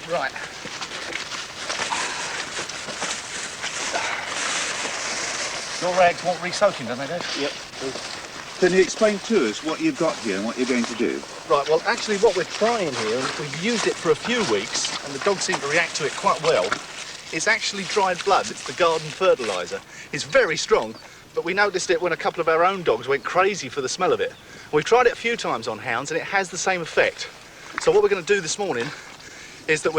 Right. Your rags want re-soaking, don't they, Dave? Yep. Can you explain to us what you've got here and what you're going to do? Right, well, actually what we're trying here, and we've used it for a few weeks, and the dogs seem to react to it quite well, it's actually dried blood. It's the garden fertiliser. It's very strong, but we noticed it when a couple of our own dogs went crazy for the smell of it. We've tried it a few times on hounds, and it has the same effect. So what we're going to do this morning is that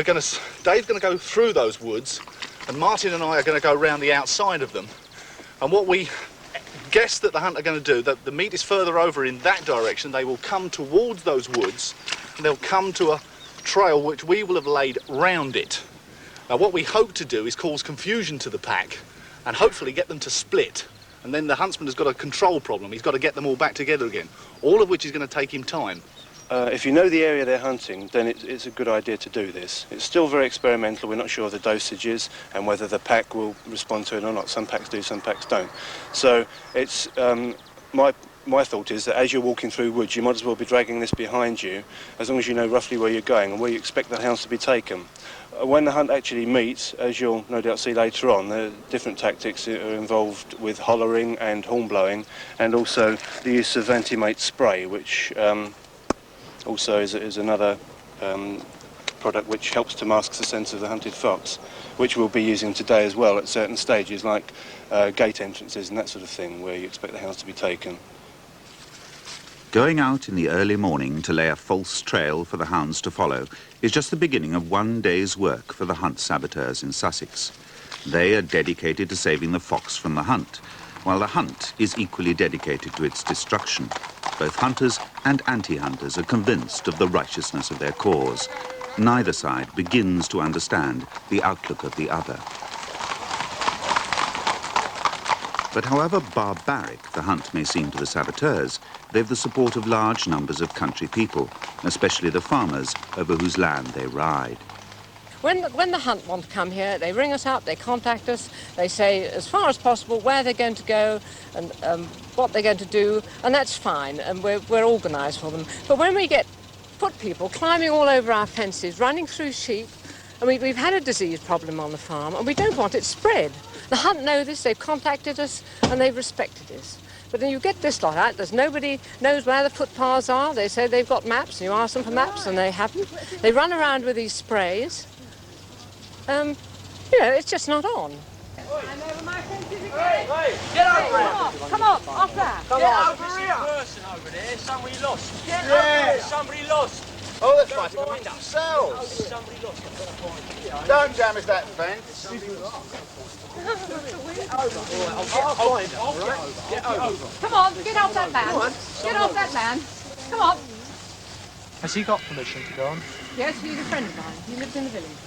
Dave's going to go through those woods, and Martin and I are going to go round the outside of them. And what we guess that the hunt are going to do, that the meat is further over in that direction, they will come towards those woods, and they'll come to a trail which we will have laid round it. Now what we hope to do is cause confusion to the pack, and hopefully get them to split. And then the huntsman has got a control problem. He's got to get them all back together again, all of which is going to take him time. If you know the area they're hunting, then it's a good idea to do this. It's still very experimental. We're not sure of the dosages and whether the pack will respond to it or not. Some packs do, some packs don't. So it's my thought is that as you're walking through woods, you might as well be dragging this behind you, as long as you know roughly where you're going and where you expect the hounds to be taken. When the hunt actually meets, as you'll no doubt see later on, there are different tactics that are involved with hollering and horn blowing, and also the use of anti-mate spray, which also is another product which helps to mask the scent of the hunted fox, which we'll be using today as well at certain stages, like gate entrances and that sort of thing, where you expect the hounds to be taken. Going out in the early morning to lay a false trail for the hounds to follow is just the beginning of one day's work for the Hunt Saboteurs in Sussex. They are dedicated to saving the fox from the hunt, while the hunt is equally dedicated to its destruction. Both hunters and anti-hunters are convinced of the righteousness of their cause. Neither side begins to understand the outlook of the other. But however barbaric the hunt may seem to the saboteurs, they've the support of large numbers of country people, especially the farmers over whose land they ride. When the hunt want to come here, they ring us up, they contact us, they say as far as possible where they're going to go and what they're going to do, and that's fine, and we're organised for them. But when we get foot people climbing all over our fences, running through sheep, and we've had a disease problem on the farm, and we don't want it spread. The hunt know this, they've contacted us, and they've respected us. But then you get this lot out, there's nobody knows where the footpaths are. They say they've got maps, and you ask them for maps, and they haven't. They run around with these sprays. You know, it's just not on. I'm over my fences again. Get over! Come on, off there. Come on. There's a person over there. Somebody lost. Get over! Somebody lost. Oh, they're fighting among themselves. Somebody lost. Don't damage that fence. Come on, get off that land. Get off that land. Come on. Has he got permission to go on? Yes, he's a friend of mine. He lives in the village.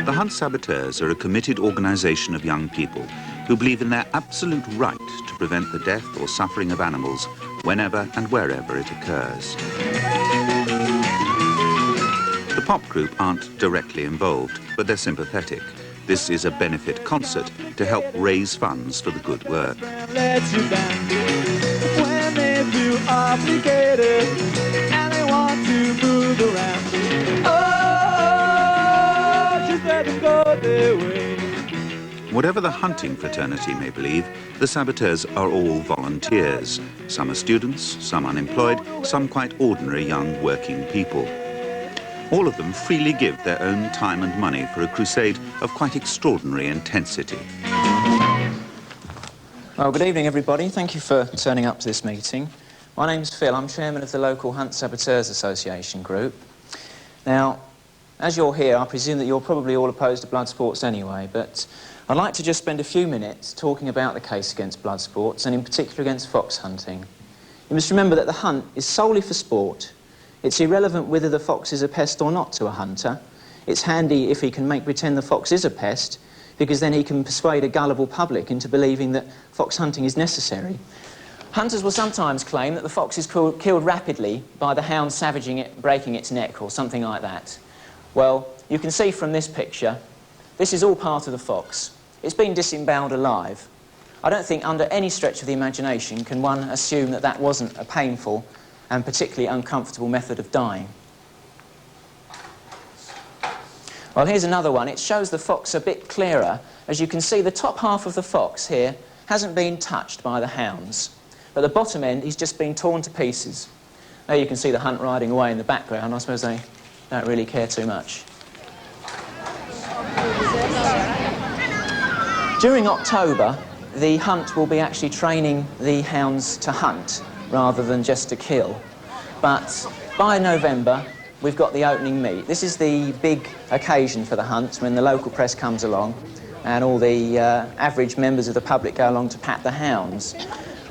The Hunt Saboteurs are a committed organisation of young people who believe in their absolute right to prevent the death or suffering of animals whenever and wherever it occurs. The pop group aren't directly involved, but they're sympathetic. This is a benefit concert to help raise funds for the good work. Whatever the hunting fraternity may believe, the saboteurs are all volunteers. Some are students, some unemployed, some quite ordinary young working people. All of them freely give their own time and money for a crusade of quite extraordinary intensity. Well, good evening, everybody. Thank you for turning up to this meeting. My name's Phil. I'm chairman of the local Hunt Saboteurs Association group. Now, as you're here, I presume that you're probably all opposed to blood sports anyway, but I'd like to just spend a few minutes talking about the case against blood sports, and in particular against fox hunting. You must remember that the hunt is solely for sport. It's irrelevant whether the fox is a pest or not to a hunter. It's handy if he can make pretend the fox is a pest, because then he can persuade a gullible public into believing that fox hunting is necessary. Hunters will sometimes claim that the fox is killed rapidly by the hound savaging it, breaking its neck, or something like that. Well, you can see from this picture, this is all part of the fox. It's been disemboweled alive. I don't think under any stretch of the imagination can one assume that that wasn't a painful and particularly uncomfortable method of dying. Well, here's another one. It shows the fox a bit clearer. As you can see, the top half of the fox here hasn't been touched by the hounds, but the bottom end he's just been torn to pieces. There you can see the hunt riding away in the background. I suppose they don't really care too much. During October, the hunt will be actually training the hounds to hunt rather than just to kill. But by November, we've got the opening meet. This is the big occasion for the hunt, when the local press comes along and all the average members of the public go along to pat the hounds.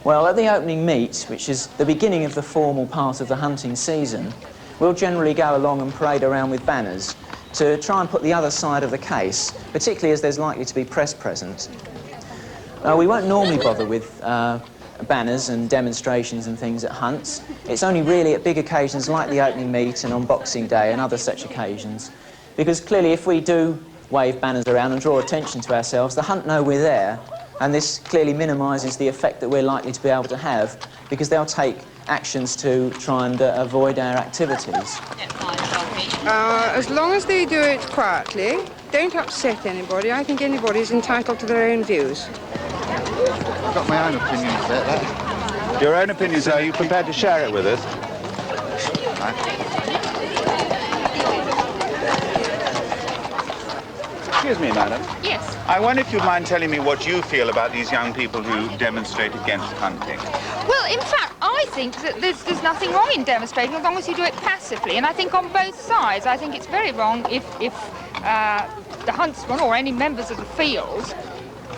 Well, at the opening meet, which is the beginning of the formal part of the hunting season, we'll generally go along and parade around with banners to try and put the other side of the case, particularly as there's likely to be press present. We won't normally bother with banners and demonstrations and things at hunts. It's only really at big occasions like the opening meet and on Boxing Day and other such occasions, because clearly if we do wave banners around and draw attention to ourselves, the hunt know we're there, and this clearly minimises the effect that we're likely to be able to have, because they'll take actions to try and avoid our activities. As long as they do it quietly, don't upset anybody. I think anybody's entitled to their own views. I've got my own opinions about that. Your own opinions, are you prepared to share it with us? Excuse me, madam. Yes. I wonder if you'd mind telling me what you feel about these young people who demonstrate against hunting. Well, in fact, I think that there's nothing wrong in demonstrating as long as you do it passively. And I think on both sides, I think it's very wrong if the huntsman or any members of the field,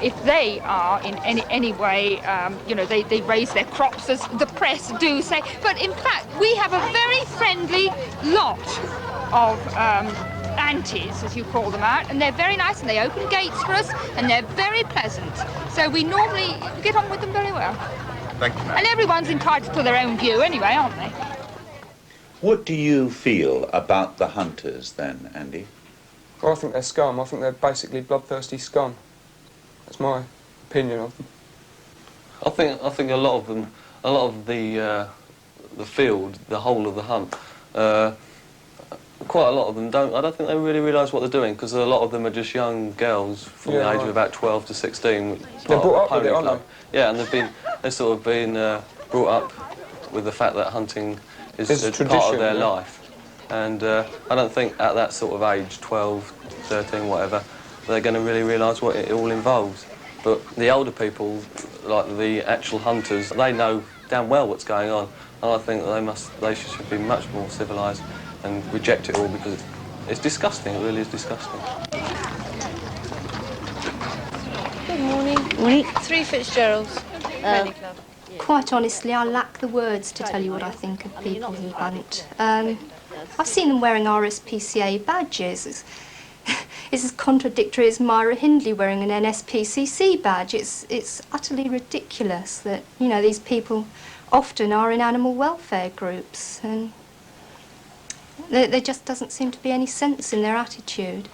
if they are in any way, you know, they raise their crops, as the press do say. But in fact, we have a very friendly lot of aunties, as you call them out, and they're very nice, and they open gates for us, and they're very pleasant. So we normally get on with them very well. Thank you, ma'am. And everyone's entitled to their own view anyway, aren't they? What do you feel about the hunters, then, Andy? Well, I think they're scum. I think they're basically bloodthirsty scum. That's my opinion of them. I think a lot of them, a lot of the field, the whole of the hunt, quite a lot of them don't. I don't think they really realise what they're doing, because a lot of them are just young girls from the age of about 12 to 16. They're brought up with it, aren't they? Yeah, and they've sort of been brought up with the fact that hunting is a part of their life. And I don't think at that sort of age, 12, 13, whatever, they're going to really realise what it all involves. But the older people, like the actual hunters, they know damn well what's going on, and I think that they should be much more civilised and reject it all, because it's disgusting. It really is disgusting. Good morning. Morning. 3 Fitzgeralds. Club. Quite honestly, I lack the words to tell you what I think of people who hunt. I've seen them wearing RSPCA badges. It's as contradictory as Myra Hindley wearing an NSPCC badge. It's utterly ridiculous that, you know, these people often are in animal welfare groups, and there just doesn't seem to be any sense in their attitude.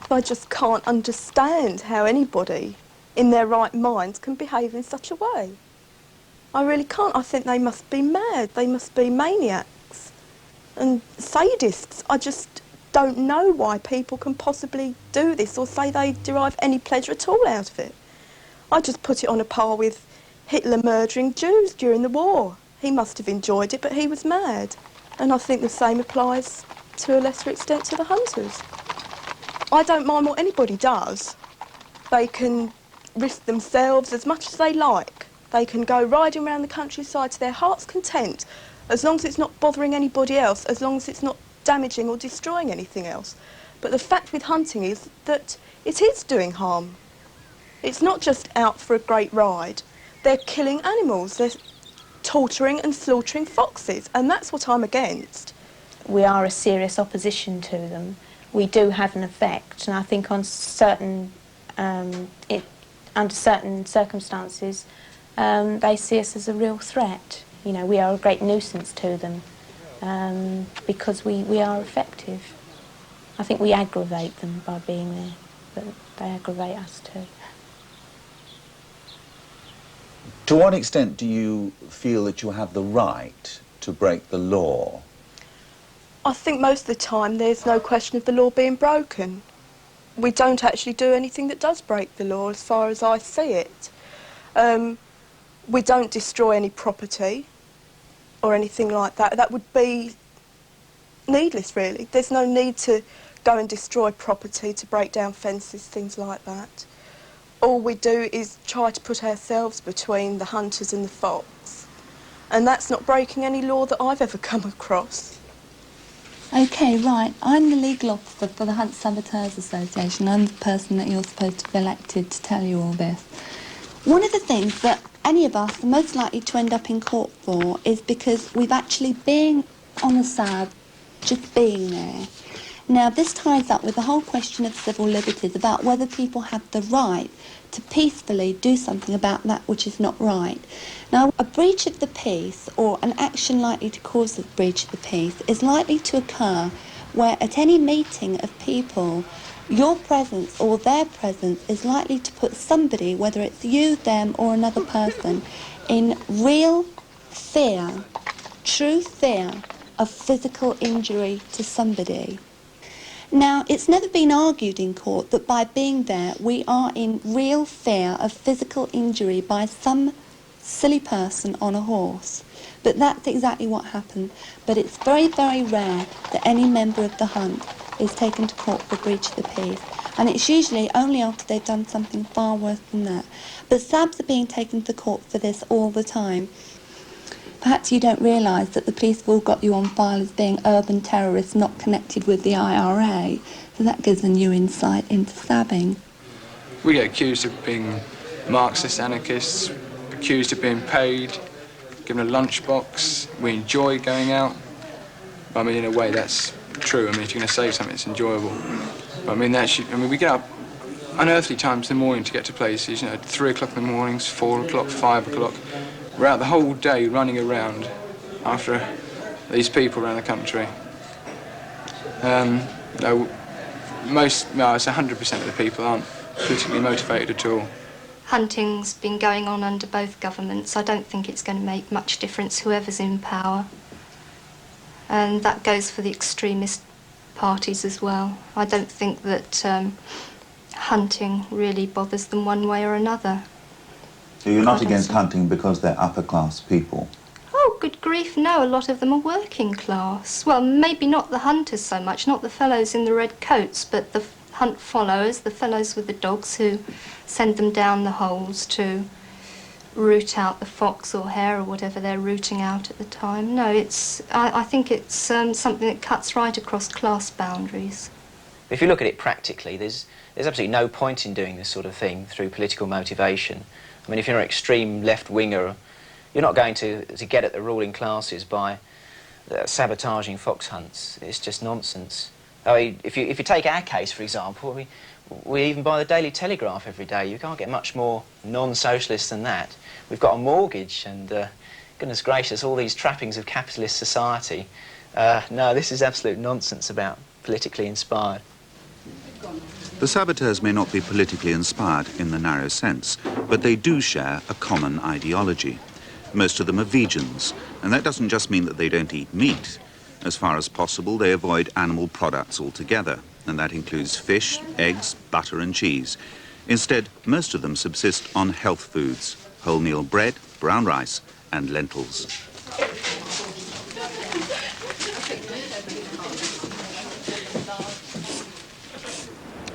I just can't understand how anybody in their right minds can behave in such a way. I really can't. I think they must be mad. They must be maniacs and sadists. I just don't know why people can possibly do this or say they derive any pleasure at all out of it. I just put it on a par with Hitler murdering Jews during the war. He must have enjoyed it, but he was mad. And I think the same applies to a lesser extent to the hunters. I don't mind what anybody does. They can risk themselves as much as they like. They can go riding around the countryside to their heart's content, as long as it's not bothering anybody else, as long as it's not damaging or destroying anything else. But the fact with hunting is that it is doing harm. It's not just out for a great ride. They're killing animals. They're torturing and slaughtering foxes, and that's what I'm against. We are a serious opposition to them. We do have an effect, and I think on certain, under certain circumstances, they see us as a real threat. You know, we are a great nuisance to them because we are effective. I think we aggravate them by being there, but they aggravate us too. To what extent do you feel that you have the right to break the law? I think most of the time there's no question of the law being broken. We don't actually do anything that does break the law as far as I see it. We don't destroy any property or anything like that. That would be needless, really. There's no need to go and destroy property, to break down fences, things like that. All we do is try to put ourselves between the hunters and the fox. And that's not breaking any law that I've ever come across. OK, right. I'm the legal officer for the Hunt Saboteurs Association. I'm the person that you're supposed to have elected to tell you all this. One of the things that any of us are most likely to end up in court for is because we've actually been on a SAB, just being there. Now, this ties up with the whole question of civil liberties, about whether people have the right to peacefully do something about that which is not right. Now, a breach of the peace, or an action likely to cause a breach of the peace, is likely to occur where at any meeting of people, your presence or their presence is likely to put somebody, whether it's you, them, or another person, in real fear, true fear of physical injury to somebody. Now, it's never been argued in court that by being there we are in real fear of physical injury by some silly person on a horse. But that's exactly what happened. But it's very, very rare that any member of the hunt is taken to court for breach of the peace. And it's usually only after they've done something far worse than that. But SABs are being taken to court for this all the time. Perhaps you don't realise that the police have all got you on file as being urban terrorists not connected with the IRA, so that gives a new insight into stabbing. We get accused of being Marxist anarchists, accused of being paid, given a lunchbox. We enjoy going out. I mean, in a way, that's true. I mean, if you're going to save something, it's enjoyable. But, I mean, we get up unearthly times in the morning to get to places, you know, 3 o'clock in the mornings, 4 o'clock, 5 o'clock. We're out the whole day running around after these people around the country. It's 100% of the people aren't politically motivated at all. Hunting's been going on under both governments. I don't think it's going to make much difference whoever's in power. And that goes for the extremist parties as well. I don't think that hunting really bothers them one way or another. So you're not against hunting because they're upper class people? Oh, good grief, no. A lot of them are working class. Well, maybe not the hunters so much, not the fellows in the red coats, but the hunt followers, the fellows with the dogs who send them down the holes to root out the fox or hare or whatever they're rooting out at the time. No, I think it's something that cuts right across class boundaries. If you look at it practically, there's absolutely no point in doing this sort of thing through political motivation. I mean, if you're an extreme left-winger, you're not going to get at the ruling classes by sabotaging fox hunts. It's just nonsense. I mean, if you take our case, for example, we even buy the Daily Telegraph every day. You can't get much more non-socialist than that. We've got a mortgage and, goodness gracious, all these trappings of capitalist society. No, this is absolute nonsense about politically inspired. The saboteurs may not be politically inspired in the narrow sense, but they do share a common ideology. Most of them are vegans, and that doesn't just mean that they don't eat meat. As far as possible, they avoid animal products altogether, and that includes fish, eggs, butter and cheese. Instead, most of them subsist on health foods, wholemeal bread, brown rice and lentils.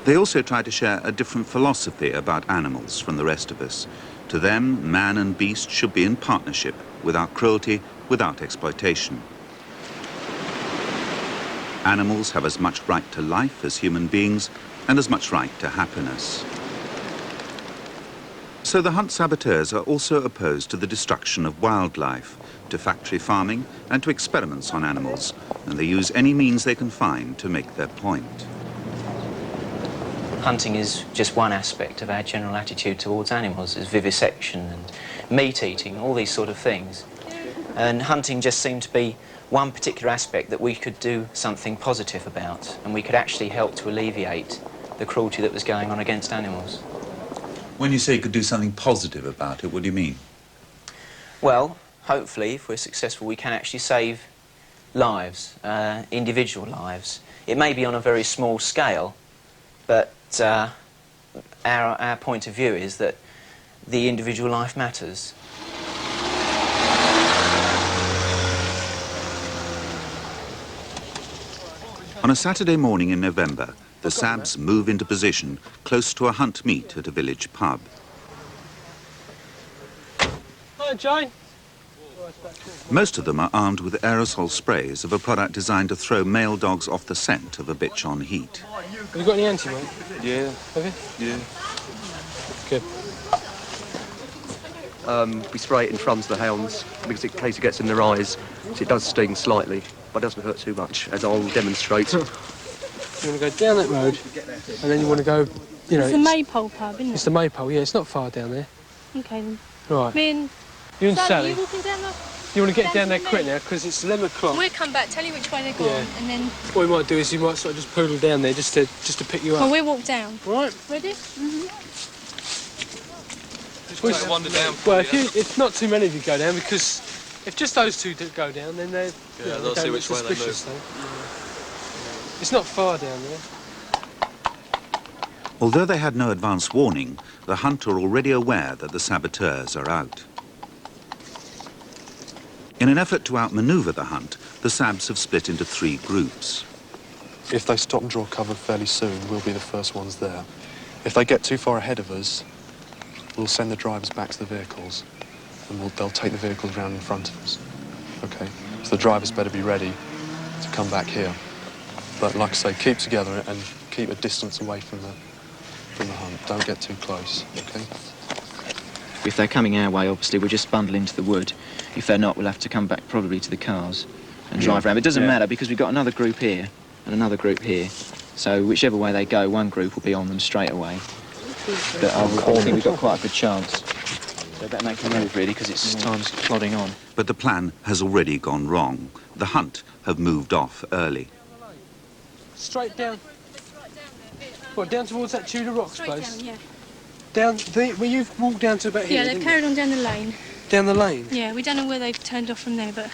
They also try to share a different philosophy about animals from the rest of us. To them, man and beast should be in partnership, without cruelty, without exploitation. Animals have as much right to life as human beings, and as much right to happiness. So the Hunt Saboteurs are also opposed to the destruction of wildlife, to factory farming, and to experiments on animals, and they use any means they can find to make their point. Hunting is just one aspect of our general attitude towards animals. There's vivisection and meat eating, all these sort of things. And hunting just seemed to be one particular aspect that we could do something positive about, and we could actually help to alleviate the cruelty that was going on against animals. When you say you could do something positive about it, what do you mean? Well, hopefully, if we're successful, we can actually save lives, individual lives. It may be on a very small scale, but our point of view is that the individual life matters. On a Saturday morning in November, the SABs move into position close to a hunt meet at a village pub. Hi, Jane. Most of them are armed with aerosol sprays of a product designed to throw male dogs off the scent of a bitch on heat. Have you got any anti, mate? Yeah. Have you? Yeah. Good. We spray it in front of the hounds because in case it gets in their eyes, it does sting slightly, but it doesn't hurt too much, as I'll demonstrate. You want to go down that road, and then you want to go, you know... It's the Maypole pub, isn't it? It's the Maypole, yeah, it's not far down there. Okay, then. Right. Me and You and Sally. you walking down the... You want to get down there to the quick main? now, because it's 11 o'clock. We'll come back, tell you which way they're going, Yeah. and then... What you might do is you might sort of just poodle down there just to pick you up. Well, we'll walk down. Right. Ready? Mm-hmm. Just wander down. Well, if not too many of you go down, because if just those two go down, then they're... Yeah, you know, they'll they see don't which look way they suspicious, move. though. It's not far down there. Although they had no advance warning, the hunt are already aware that the saboteurs are out. In an effort to outmaneuver the hunt, the SABs have split into 3 groups. If they stop and draw cover fairly soon, we'll be the first ones there. If they get too far ahead of us, we'll send the drivers back to the vehicles, and they'll take the vehicles round in front of us. Okay? So the drivers better be ready to come back here. But like I say, keep together and keep a distance away from the hunt. Don't get too close, okay? If they're coming our way, obviously, we'll just bundle into the wood. If they're not, we'll have to come back probably to the cars and drive around. But it doesn't matter, because we've got another group here and another group here. So whichever way they go, one group will be on them straight away. But I think we've got quite a good chance. So better make a move, really, because it's time's plodding on. But the plan has already gone wrong. The hunt have moved off early. Straight down. What, down towards that Tudor Rocks place? Straight down, yeah. Down where you've walked down to about here, Yeah, they've carried on down the lane. Down the lane? Yeah, we don't know where they've turned off from there, but...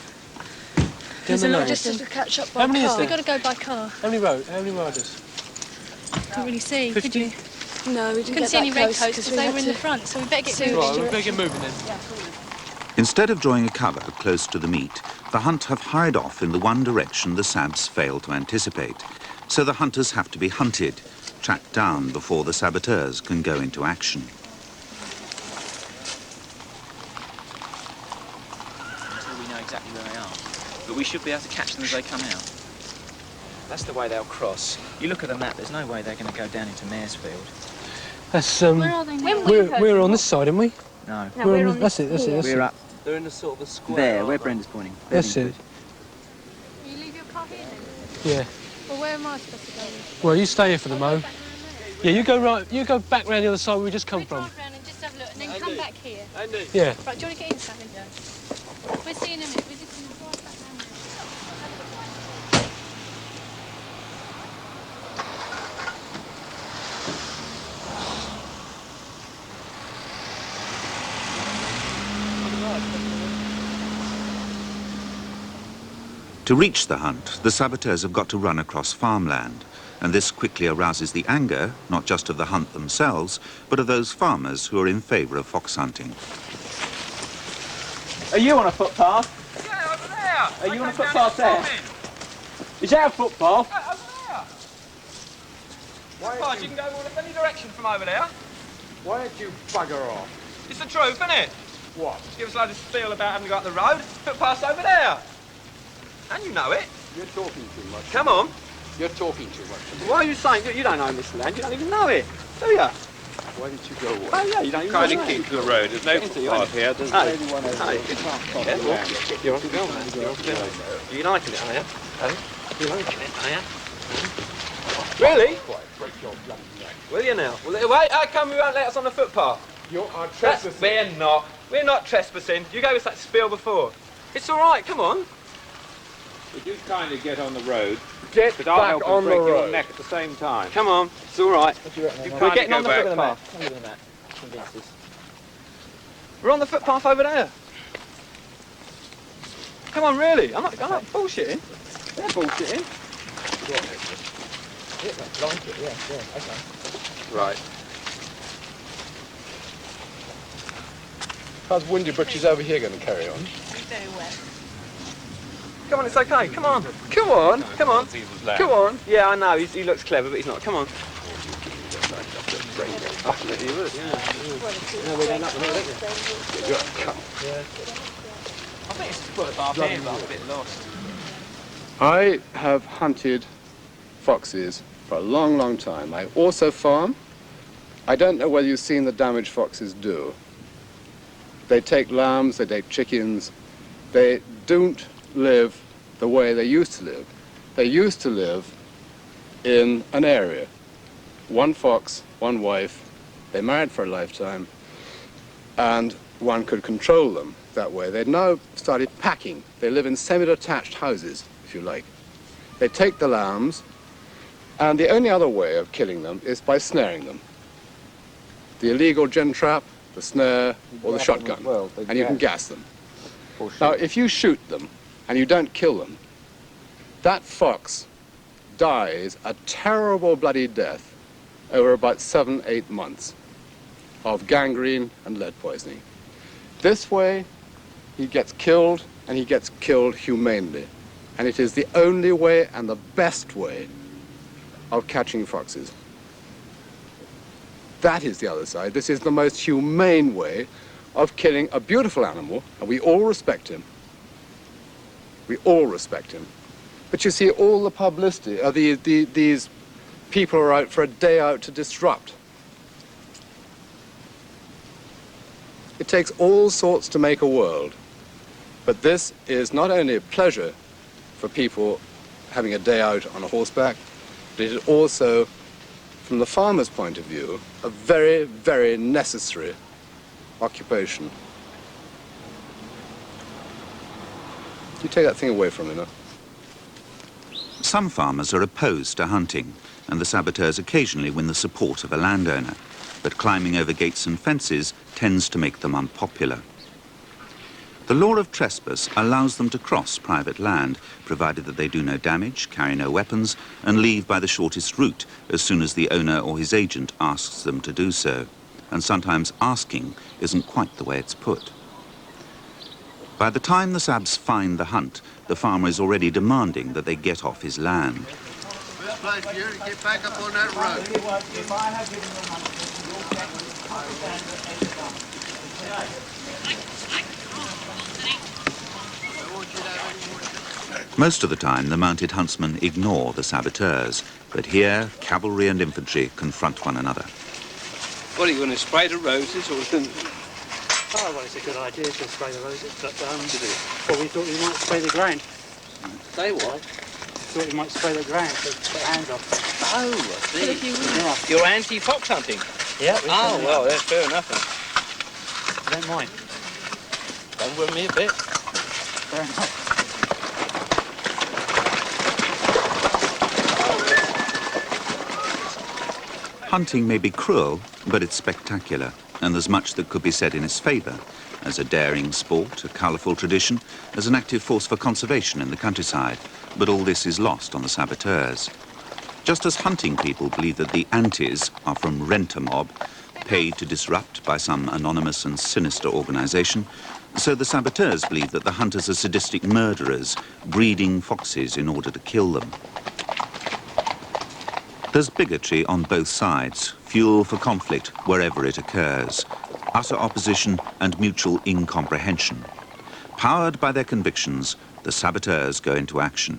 Down There's the a lot lane? of distance to catch up by How many is car. there? We've got to go by car. How many riders? Can't really see, 50? could you? No, we didn't Couldn't get see any that red close coats 'cause because we they had were in to- the front, so we better get Right, we moving. better get moving then. Instead of drawing a cover close to the meet, the hunt have hurried off in the one direction the SABs failed to anticipate. So the hunters have to be hunted, tracked down before the saboteurs can go into action. Until we know exactly where they are. But we should be able to catch them as they come out. That's the way they'll cross. You look at the map, there's no way they're going to go down into Maresfield. That's, Where are they now? we're on this side, aren't we? No. We're on that's it. We're up They're in a sort of a square. there, where Brenda's pointing. That's it. Will you leave your car here then? Yeah. Well, where am I supposed to go? Well, you stay here for the mo. Yeah, you go right. You go back round the other side where we just come from. Drive round and just have a look, and then come back here. Yeah. Right, do you want to get in, Sally? Yeah. We'll see you in a minute. We're just going to drive back round there. To reach the hunt, the saboteurs have got to run across farmland, and this quickly arouses the anger, not just of the hunt themselves, but of those farmers who are in favour of fox hunting. Are you on a footpath? Yeah, over there. Are you on a footpath there? Is that a footpath? Yeah, over there. Footpath, you can go any direction from over there. Why don't you bugger off? It's the truth, isn't it? What? Give us a load of spiel about having to go up the road. Footpath's over there. And you know it. You're talking too much. Come on. You're talking too much. Why are you saying you don't own this land? You don't even know it, do you? Why didn't you go away? Oh, yeah, you don't even Kind know of it. keep to the road. There's no footpath here. There's no one over there. Careful. You're off the go, man. You're off the go. You liking it, are you? You liking it, are you? Really? Break your bloody neck. Will you now? Wait, how come you won't let us on the footpath? You are trespassing. We're not trespassing. You gave us that spiel before. It's all right, come on. Would you kindly get on the road? Get But I'll back help on and break the your road. neck at the same time. Come on, it's all right. We're We're getting on the foot of the path. Come. Look at that. Convinces. We're on the footpath over there. Come on, really? I'm not bullshitting. They're bullshitting. Right. How's Windy Britches over here going to carry on? Come on, it's okay. Come on. Come on. Come on. Come on. Yeah, I know. He looks clever, but he's not. Come on. I think it's worth half here, but I'm a bit lost. I have hunted foxes for a long, long time. I also farm. I don't know whether you've seen the damage foxes do. They take lambs, they take chickens. They don't live the way they used to live. They used to live in an area. One fox, one wife. They married for a lifetime, and one could control them that way. They've now started packing. They live in semi-detached houses, if you like. They take the lambs, and the only other way of killing them is by snaring them. The illegal gin trap, the snare, or the shotgun, and you can gas them. Now, if you shoot them and you don't kill them, that fox dies a terrible bloody death over about 7-8 months of gangrene and lead poisoning. This way, he gets killed, and he gets killed humanely. And it is the only way and the best way of catching foxes. That is the other side. This is the most humane way of killing a beautiful animal, and we all respect him. We all respect him. But you see, all the publicity, these people are out for a day out to disrupt. It takes all sorts to make a world. But this is not only a pleasure for people having a day out on a horseback, but it is also, from the farmer's point of view, a very, very necessary occupation. You take that thing away from me now. Some farmers are opposed to hunting, and the saboteurs occasionally win the support of a landowner. But climbing over gates and fences tends to make them unpopular. The law of trespass allows them to cross private land, provided that they do no damage, carry no weapons, and leave by the shortest route as soon as the owner or his agent asks them to do so. And sometimes asking isn't quite the way it's put. By the time the Sabs find the hunt, the farmer is already demanding that they get off his land. Best place for you to get back up on that Most of the time, the mounted huntsmen ignore the saboteurs, but here, cavalry and infantry confront one another. What, are you going to spray the roses or something? Oh, well, it's a good idea to spray the roses, but well, we thought we might spray the ground. Say what? Thought we might spray the ground to put the hands off. Oh, I see. Yeah. You're anti-fox hunting? Yeah. Oh, well, that's fair enough. I don't mind. Don't worry me a bit. Fair enough. Hunting may be cruel, but it's spectacular, and there's much that could be said in its favour, as a daring sport, a colourful tradition, as an active force for conservation in the countryside, but all this is lost on the saboteurs. Just as hunting people believe that the antis are from rent-a-mob, paid to disrupt by some anonymous and sinister organisation, so the saboteurs believe that the hunters are sadistic murderers, breeding foxes in order to kill them. There's bigotry on both sides, fuel for conflict wherever it occurs, utter opposition and mutual incomprehension. Powered by their convictions, the saboteurs go into action.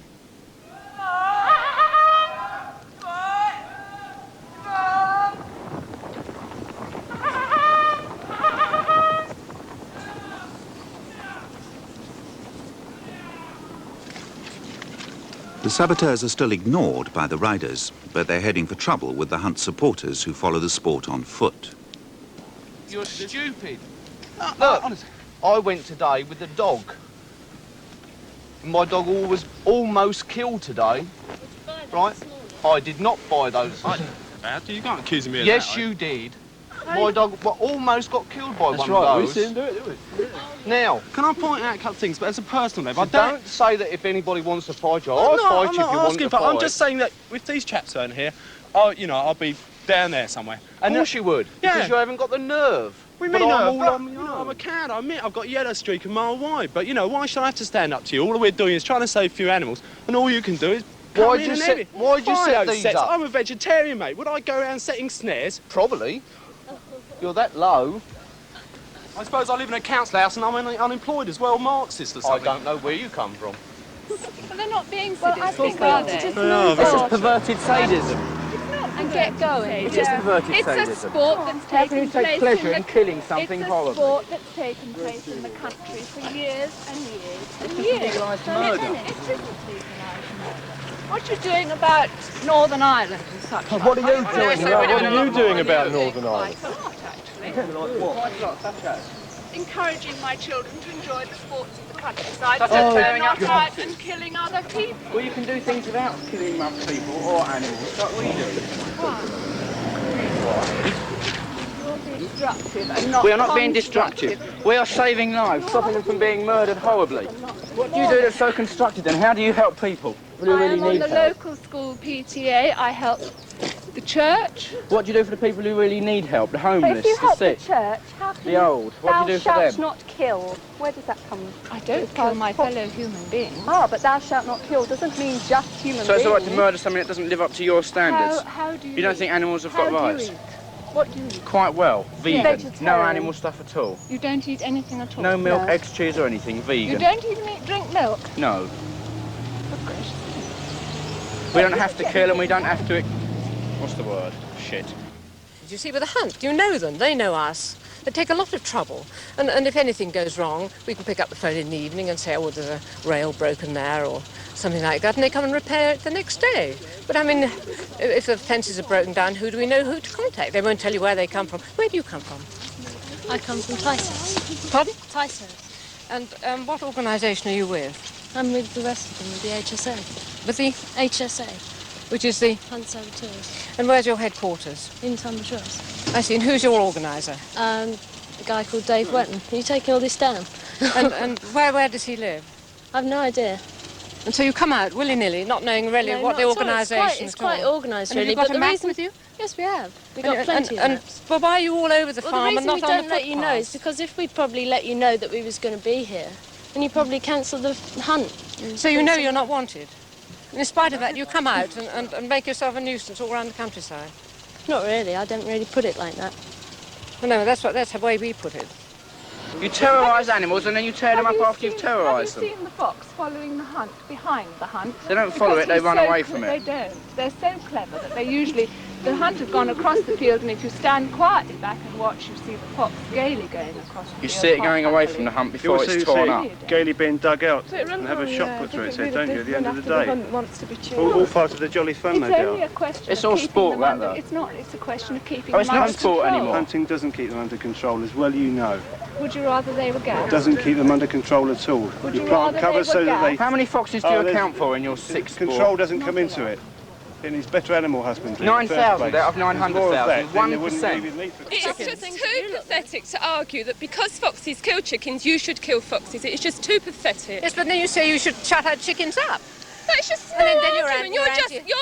The saboteurs are still ignored by the riders, but they're heading for trouble with the Hunt supporters who follow the sport on foot. You're stupid. Look, I went today with the dog. My dog was almost killed today. Right? I did not buy those. You can't accuse me of Yes, that. you did. My dog almost got killed by That's one right, of we those. didn't do it, did we? Now, can I point out a couple of things, but as a personal level, So don't say that if anybody wants to fight you, I'll fight you if you want to fight. I'm just saying that if these chaps weren't here, I'll be down there somewhere. Of course you would, because you haven't got the nerve. We But mean I'm I'm a cad. I admit I've got a yellow streak a mile wide, but why should I have to stand up to you? All we're doing is trying to save a few animals, and all you can do is. Why'd you set these up? I'm a vegetarian, mate. Would I go around setting snares? Probably. You're that low. I suppose I live in a council house and I'm unemployed as well, Marxist or something. I don't know where you come from. But they're not being Well, I think we need to just move This is on perverted sadism. and get going. It's just perverted It's sadism. a sport that's How can you taken take place pleasure in in the, killing something it's horrible? a sport that's taken place in the country for years and years and It's years. legalised So murder. It isn't legalised murder. What are you doing about Northern Ireland and such? What are you doing about Northern Ireland? Encouraging my children to enjoy the sports of the countryside, Oh, so going God. outside and killing other people. Well, you can do things without killing other people or animals, like we do. You're being destructive and not We are not being constructive. destructive. We are saving lives, stopping them from being murdered horribly. What do you do that's so constructive then? How do you help people who I really am on need the help? local school PTA. I help the church. What do you do for the people who really need help? The But homeless, if you the help sick, the church, how can the old? What do you do for Thou shalt them? not kill. Where does that come from? I don't kill my fellow human beings. Ah, but thou shalt not kill doesn't mean just human So beings. it's all right to murder something that doesn't live up to your standards? How do you You don't eat? think animals have How got do you rights? eat? What do you eat? Quite well. Vegan. Vegetarian. No animal stuff at all. You don't eat anything at all? No milk, eggs, cheese or anything. Vegan. You don't even drink milk? No. We don't have to kill and we don't have to... What's the word? Shit. Did you see with the hunt? You know them, they know us. They take a lot of trouble. And if anything goes wrong, we can pick up the phone in the evening and say, oh, well, there's a rail broken there or something like that, and they come and repair it the next day. But I mean, if the fences are broken down, who do we know who to contact? They won't tell you where they come from. Where do you come from? I come from Tyson's. Pardon? Tyson's. And what organisation are you with? I'm with the rest of them, with the HSA. With the? HSA. Which is the? Hunt Saboteurs. And where's your headquarters? In Tunbridge. I see. And who's your organiser? A guy called Dave Wetton. Are you taking all this down? and where does he live? I've no idea. And so you come out willy-nilly, not knowing really No, what not the at all. organisation It's quite organised, And really. have you got but a the map reason with you? Yes, we have. We've got plenty of and maps. But why are you all over the Well, farm the and reason not we on don't the let you know is because if we probably let you know that we was going to be here, then you probably cancel the hunt. So you know you're not wanted. And in spite of that, you come out and make yourself a nuisance all around the countryside. Not really. I don't really put it like that. Well, no, that's the way we put it. You terrorise animals and then you tear them up after you've terrorised Have you them. seen the fox following the hunt, behind the hunt? They don't follow Because it, they he's run so away from They it. don't. They're so clever that they usually... The hunt has gone across the field, and if you stand quietly back and watch, you see the fox gaily going across the You field. see it quite going away happily. from the hunt You before also it's torn see up. gaily being dug out So it and have a runs- shot yeah, put through I its think head, it don't you, really at the end of the does, and day? after the hunt wants to be chewed. All part of the jolly fun, It's no only doubt. a question It's of all keeping sport, them that, under... though. It's not. It's a question of keeping Oh, it's them not under sport control. anymore. Hunting doesn't keep them under control, as well you know. Would you rather they were It gassed? doesn't keep them under control at all. Would You you plant rather cover they so were that they... gassed? How many foxes do you account for in your six Control sport? doesn't come into it. It needs better animal husbandry. 9,000 out of 900,000, 1%. It's just too pathetic to argue that because foxes kill chickens, you should kill foxes. It's just too pathetic. Yes, but then you say you should shut our chickens up. That's just And then you're argument. You're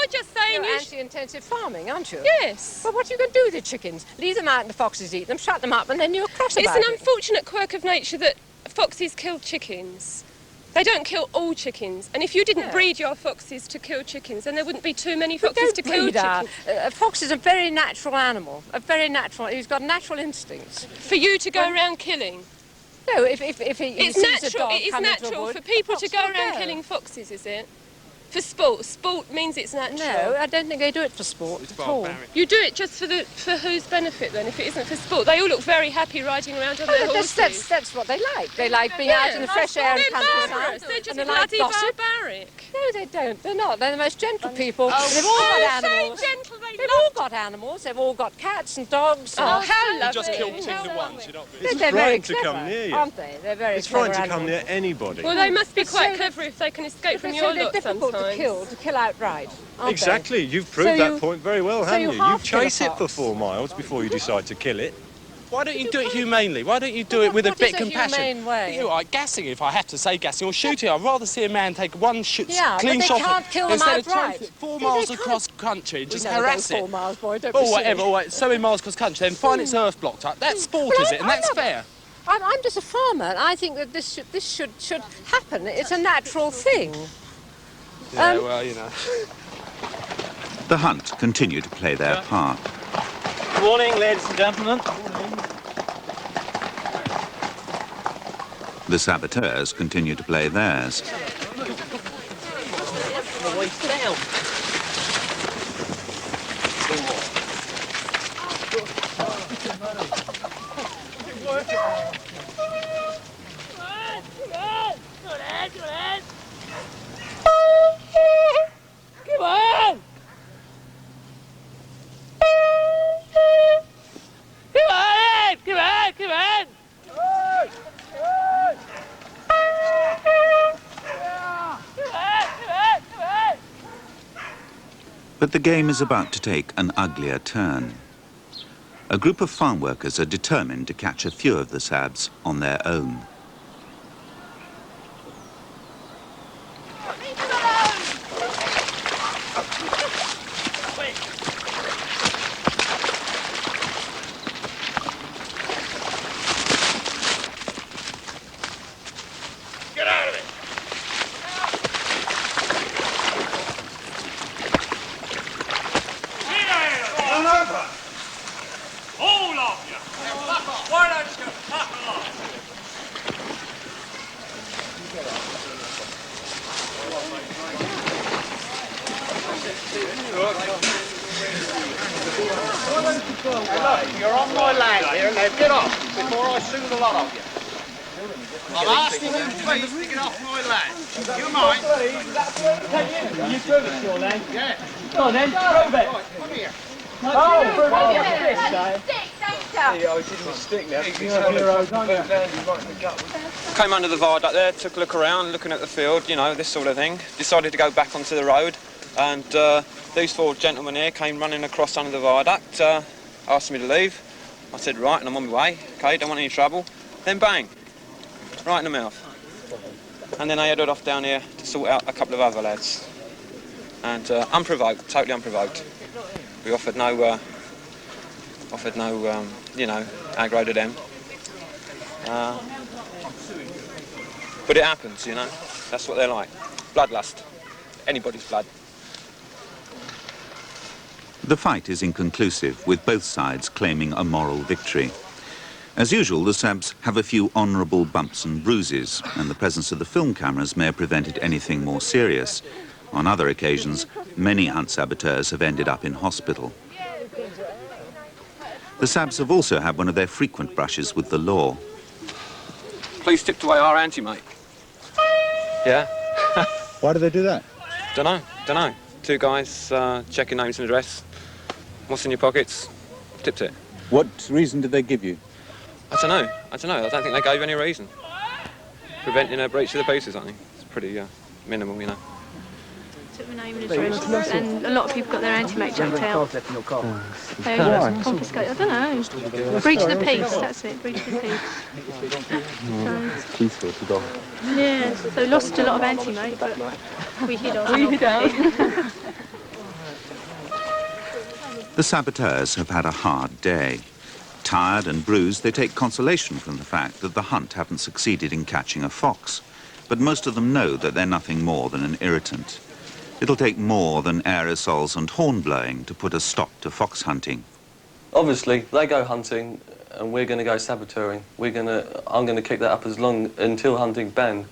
just saying you're you anti-intensive farming, aren't you? Yes. Well, what are you going to do with the chickens? Leave them out and the foxes eat them, shut them up, and then you're cross It's about an it. unfortunate quirk of nature that foxes kill chickens. They don't kill all chickens. And if you didn't breed your foxes to kill chickens, then there wouldn't be too many foxes to kill chickens. A fox is a very natural animal, he's got natural instincts. For you to go around killing? No, if he It's sees a natural. dog It is come into a natural wood, for people the to fox go will around go. killing foxes, is it? For sport. Sport means it's natural. No, I don't think they do it for sport at all. You do it just for whose benefit then? If it isn't for sport, they all look very happy riding around on their horses. That's what they like. They like being out in the fresh air and countryside. They're just and they like bloody gossip. barbaric. No, they don't. They're not. They're the most gentle people. Oh, they've all got so animals. gentle, They've all got animals. They've all got cats and dogs. Oh, how lovely. You just killed two to once. They're very frightening to clever, come near you. aren't they? They're very It's clever frightening to come near animals. anybody. Well, they must be quite clever if they can escape from your They're lot difficult sometimes. to kill outright. aren't Exactly. they? You've proved So that you- point very well, so haven't you you? half You kill a chase it for fox. 4 miles before you decide to kill it. Why don't you do it humanely? Why don't you do it with a what bit is a compassion? humane way? You know, like gassing, if I have to say gassing, or shooting. I'd rather see a man take one Yeah, clean but they shot can't kill them instead of outright. chasing it 4 They miles can't. across country and We just never go harass 4 it. miles, boy, don't be Or silly. whatever, or so many miles across country, then find its earth blocked up. That's sport, Well, is it? And that's fair. I'm just a farmer, and I think that this should happen. It's a natural thing. Yeah, well, you know. The hunt continue to play their part. Good morning, ladies and gentlemen. The saboteurs continue to play theirs. Come on! Come on! Come on! Come on! But the game is about to take an uglier turn. A group of farm workers are determined to catch a few of the sabs on their own. Get out of it! Turn over! All of you! Why don't you fuck along? Look, you're on my land here, now get off before I shoot a lot of you. I'm asking you please to get off my land. You mind? You prove it's your land? Yeah. Go on then, prove it. Right, come here. Oh, prove it. Came under the viaduct there, took a look around, looking at the field, you know, this sort of thing. Decided to go back onto the road, and these 4 gentlemen here came running across under the viaduct, asked me to leave. I said, right, and I'm on my way. Okay, don't want any trouble. Then bang, right in the mouth. And then I headed off down here to sort out a couple of other lads. And unprovoked, totally unprovoked. We offered no, you know, aggro to them. But it happens, you know. That's what they're like. Bloodlust. Anybody's blood. The fight is inconclusive, with both sides claiming a moral victory. As usual, the sabs have a few honourable bumps and bruises, and the presence of the film cameras may have prevented anything more serious. On other occasions, many hunt saboteurs have ended up in hospital. The sabs have also had one of their frequent brushes with the law. Please tipped away our ante, mate. Yeah? Why do they do that? Dunno. 2 guys checking names and address. What's in your pockets? Tipped it. What reason did they give you? I don't know. I don't think they gave any reason. Preventing a breach of the peace or something. It's pretty minimal, you know. Took the name and address, and a lot of people got their anti-mate jumped out. They confiscate, I don't know. Breach of the peace, that's it, breach of the peace. Peaceful to go. Yeah, so we lost a lot of anti-mate, but we hid our The saboteurs have had a hard day. Tired and bruised, they take consolation from the fact that the hunt haven't succeeded in catching a fox. But most of them know that they're nothing more than an irritant. It'll take more than aerosols and horn-blowing to put a stop to fox hunting. Obviously, they go hunting and we're going to go saboteuring. I'm going to keep that up as long until hunting's banned.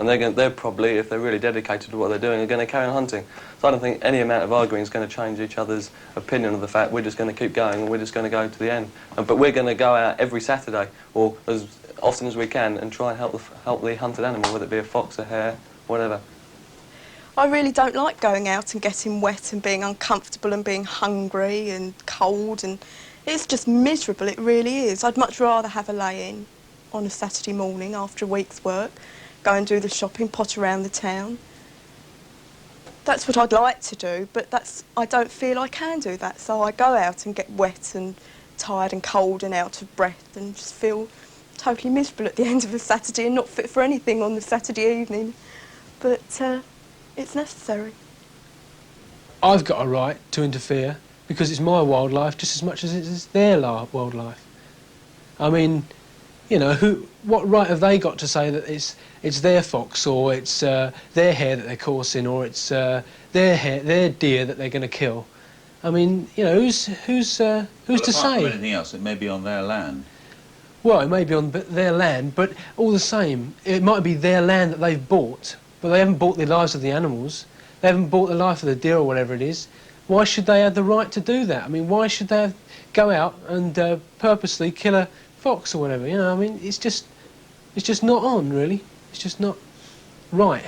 and they're probably, if they're really dedicated to what they're doing, are going to carry on hunting. So I don't think any amount of arguing is going to change each other's opinion of the fact we're just going to keep going and we're just going to go to the end. But we're going to go out every Saturday, or as often as we can, and try and help the hunted animal, whether it be a fox, a hare, whatever. I really don't like going out and getting wet and being uncomfortable and being hungry and cold, and it's just miserable, it really is. I'd much rather have a lay-in on a Saturday morning after a week's work, go and do the shopping, potter around the town. That's what I'd like to do, but I don't feel I can do that, so I go out and get wet and tired and cold and out of breath and just feel totally miserable at the end of a Saturday and not fit for anything on the Saturday evening. But it's necessary. I've got a right to interfere because it's my wildlife just as much as it's their wildlife. I mean, you know, what right have they got to say that it's their fox, or it's their hare that they're coursing, or it's their deer that they're going to kill? I mean, you know, who's to say? Apart from anything else, it may be on their land. Well, it may be on their land, but all the same, it might be their land that they've bought, but they haven't bought the lives of the animals. They haven't bought the life of the deer or whatever it is. Why should they have the right to do that? I mean, why should they go out and purposely kill a fox or whatever? You know, I mean, it's just not on, really. It's just not right.